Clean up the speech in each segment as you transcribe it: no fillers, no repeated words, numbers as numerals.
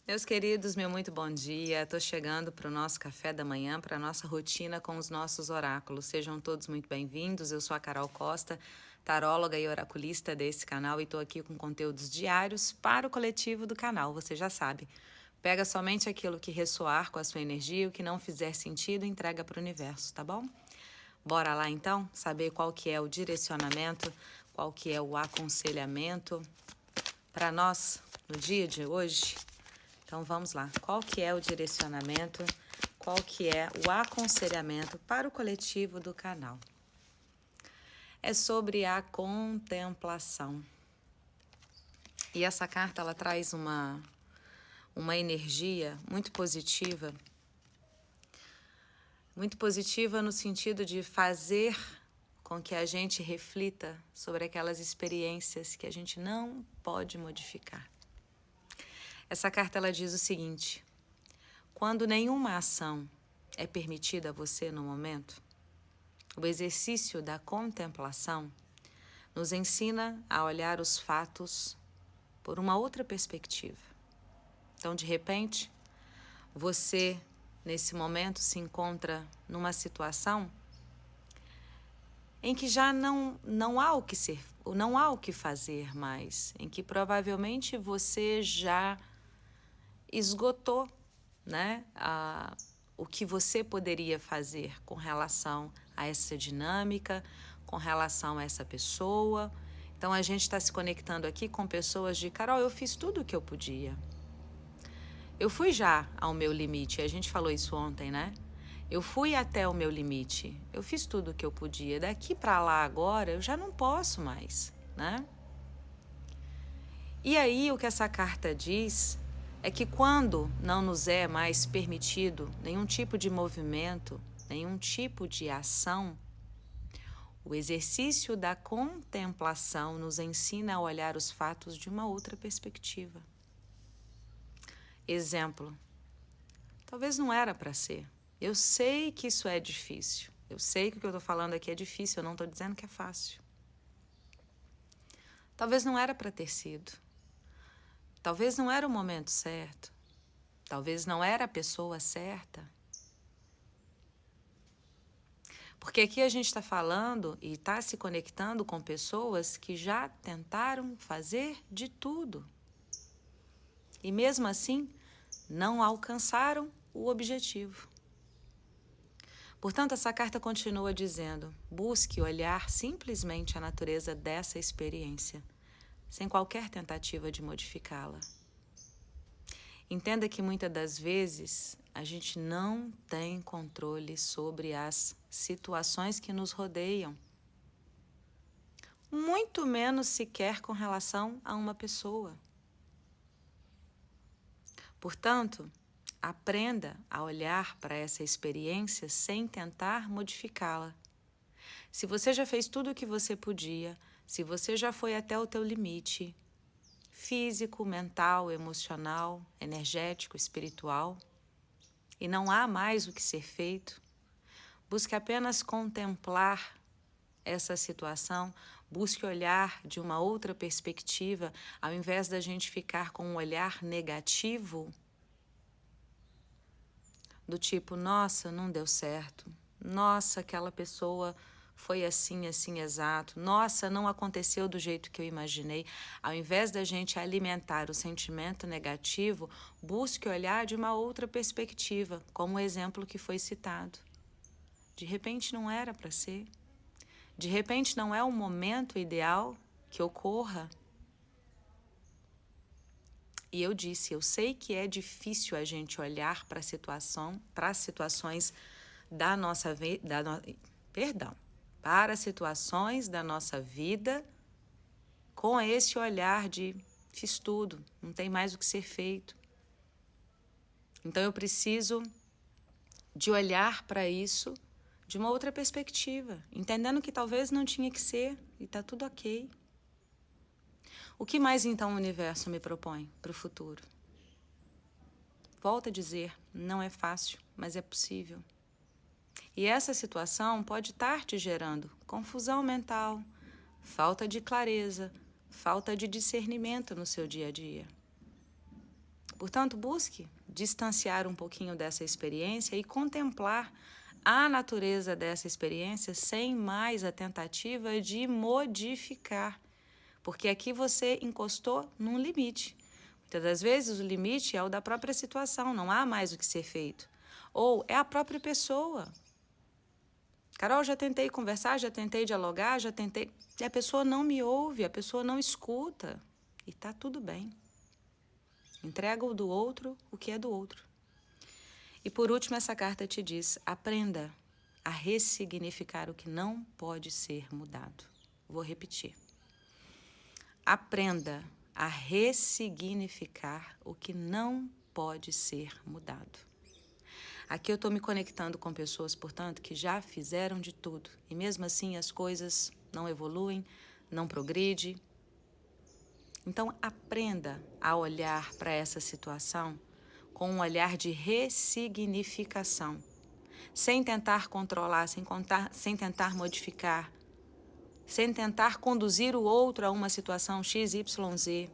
Meus queridos, meu muito bom dia. Estou chegando para o nosso café da manhã, para a nossa rotina com os nossos oráculos. Sejam todos muito bem-vindos. Eu sou a Carol Costa, taróloga e oraculista desse canal e estou aqui com conteúdos diários para o coletivo do canal, você já sabe. Pega somente aquilo que ressoar com a sua energia, o que não fizer sentido, entrega para o universo, tá bom? Bora lá então, saber qual que é o direcionamento, qual que é o aconselhamento para nós no dia de hoje. Então vamos lá, qual que é o direcionamento, qual que é o aconselhamento para o coletivo do canal? É sobre a contemplação. E essa carta ela traz uma energia muito positiva no sentido de fazer com que a gente reflita sobre aquelas experiências que a gente não pode modificar. Essa carta ela diz o seguinte: quando nenhuma ação é permitida a você no momento, o exercício da contemplação nos ensina a olhar os fatos por uma outra perspectiva. Então, de repente, você, nesse momento, se encontra numa situação em que já não há o que ser, não há o que fazer mais, em que provavelmente você já esgotou, né, o que você poderia fazer com relação a essa dinâmica, com relação a essa pessoa. Então a gente está se conectando aqui com pessoas de Carol, eu fiz tudo o que eu podia. Eu fui já ao meu limite, a gente falou isso ontem, né? Eu fui até o meu limite, eu fiz tudo o que eu podia. Daqui para lá agora eu já não posso mais, né? E aí o que essa carta diz é que quando não nos é mais permitido nenhum tipo de movimento, nenhum tipo de ação, o exercício da contemplação nos ensina a olhar os fatos de uma outra perspectiva. Exemplo, talvez não era para ser. Eu sei que isso é difícil. Eu sei que o que eu estou falando aqui é difícil, eu não estou dizendo que é fácil. Talvez não era para ter sido. Talvez não era o momento certo. Talvez não era a pessoa certa. Porque aqui a gente está falando e está se conectando com pessoas que já tentaram fazer de tudo. E mesmo assim, não alcançaram o objetivo. Portanto, essa carta continua dizendo: busque olhar simplesmente a natureza dessa experiência, sem qualquer tentativa de modificá-la. Entenda que muitas das vezes a gente não tem controle sobre as situações que nos rodeiam, muito menos sequer com relação a uma pessoa. Portanto, aprenda a olhar para essa experiência sem tentar modificá-la. Se você já fez tudo o que você podia, se você já foi até o teu limite físico, mental, emocional, energético, espiritual, e não há mais o que ser feito, busque apenas contemplar essa situação, busque olhar de uma outra perspectiva, ao invés da gente ficar com um olhar negativo, do tipo, nossa, não deu certo, nossa, aquela pessoa foi assim, assim, exato, nossa, não aconteceu do jeito que eu imaginei. Ao invés da gente alimentar o sentimento negativo, busque olhar de uma outra perspectiva, como o exemplo que foi citado. De repente não era para ser. De repente não é o momento ideal que ocorra. E eu disse, eu sei que é difícil a gente olhar para as situações da nossa vida, para as situações da nossa vida com esse olhar de fiz tudo, não tem mais o que ser feito. Então eu preciso de olhar para isso de uma outra perspectiva, entendendo que talvez não tinha que ser e está tudo ok. O que mais então o universo me propõe para o futuro? Volto a dizer, não é fácil, mas é possível. E essa situação pode estar te gerando confusão mental, falta de clareza, falta de discernimento no seu dia a dia. Portanto, busque distanciar um pouquinho dessa experiência e contemplar a natureza dessa experiência sem mais a tentativa de modificar. Porque aqui você encostou num limite. Muitas das vezes o limite é o da própria situação, não há mais o que ser feito. Ou é a própria pessoa. Carol, já tentei conversar, já tentei dialogar, já tentei... E a pessoa não me ouve, a pessoa não escuta. E tá tudo bem. Entrega o do outro o que é do outro. E por último, essa carta te diz: aprenda a ressignificar o que não pode ser mudado. Vou repetir. Aprenda a ressignificar o que não pode ser mudado. Aqui eu estou me conectando com pessoas, portanto, que já fizeram de tudo. E mesmo assim as coisas não evoluem, não progridem. Então, aprenda a olhar para essa situação com um olhar de ressignificação, sem tentar controlar, sem tentar modificar, sem tentar conduzir o outro a uma situação XYZ.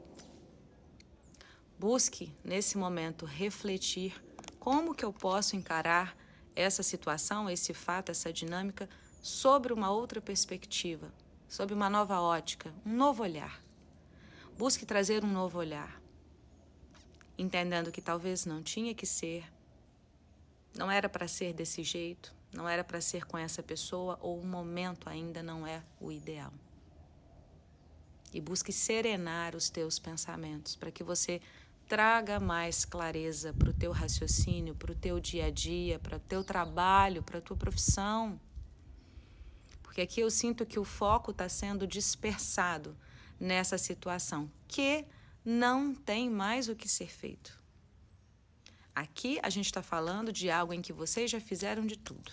Busque, nesse momento, refletir como que eu posso encarar essa situação, esse fato, essa dinâmica, sobre uma outra perspectiva, sob uma nova ótica, um novo olhar. Busque trazer um novo olhar, entendendo que talvez não tinha que ser, não era para ser desse jeito, não era para ser com essa pessoa, ou o momento ainda não é o ideal. E busque serenar os teus pensamentos, para que você traga mais clareza para o teu raciocínio, para o teu dia a dia, para o teu trabalho, para a tua profissão. Porque aqui eu sinto que o foco está sendo dispersado nessa situação, que não tem mais o que ser feito. Aqui a gente está falando de algo em que vocês já fizeram de tudo.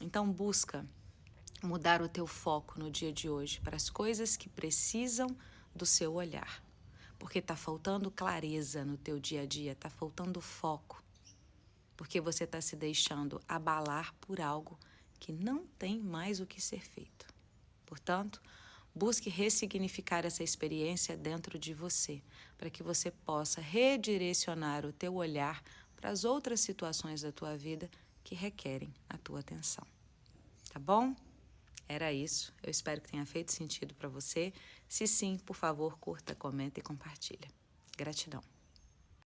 Então busca mudar o teu foco no dia de hoje para as coisas que precisam do seu olhar. Porque está faltando clareza no teu dia a dia, está faltando foco. Porque você está se deixando abalar por algo que não tem mais o que ser feito. Portanto, busque ressignificar essa experiência dentro de você, para que você possa redirecionar o teu olhar para as outras situações da tua vida que requerem a tua atenção. Tá bom? Era isso. Eu espero que tenha feito sentido para você. Se sim, por favor, curta, comenta e compartilha. Gratidão.